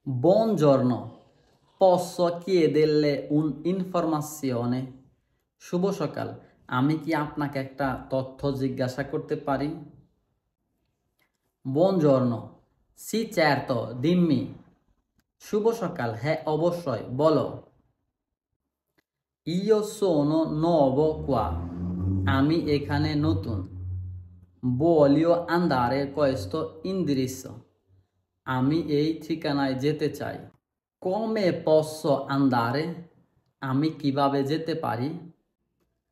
Buongiorno, posso chiederle un'informazione? শুভ সকাল, আমি কি আপনাকে একটা তথ্য জিজ্ঞাসা করতে পারি? Buongiorno, sì certo, dimmi. শুভ সকাল, হ্যাঁ অবশ্যই, বলো। Io sono nuovo qua. আমি এখানে নতুন। Voglio andare questo indirizzo. আমি এই ঠিকানায় যেতে চাই। Come posso andare? আমি কিভাবে যেতে পারি?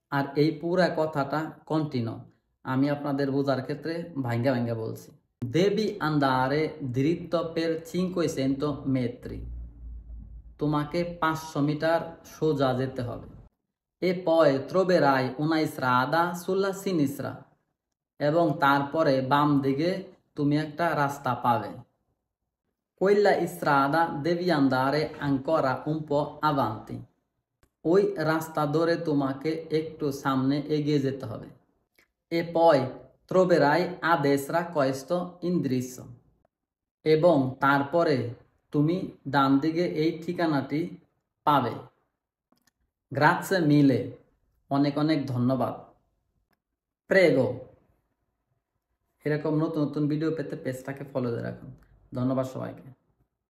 আর এই পুরা কথাটা কন্টিনিউ, আমি আপনাদের বোঝার ক্ষেত্রে ভাঙ্গা ভাঙ্গা বলছি। Devi andare dritto per 500 metri. তোমাকে 500 মিটার সোজা যেতে হবে। E poi troverai una strada sulla sinistra. এবং তারপরে বাম দিকে তুমি একটা রাস্তা পাবে। Quella strada devi andare ancora un po' avanti. ওই রাস্তা ধরে তোমাকে একটু সামনে এগিয়ে যেতে হবে। E poi troverai a destra questo indirizzo. এবং তারপরে তুমি ডান দিকে এই ঠিকানাটি পাবে। Grazie mille. অনেক অনেক ধন্যবাদ। Prego. এরকম নতুন নতুন ভিডিও পেতে পেজটাকে ফলো দিয়ে রাখুন। ধন্যবাদ সবাইকে।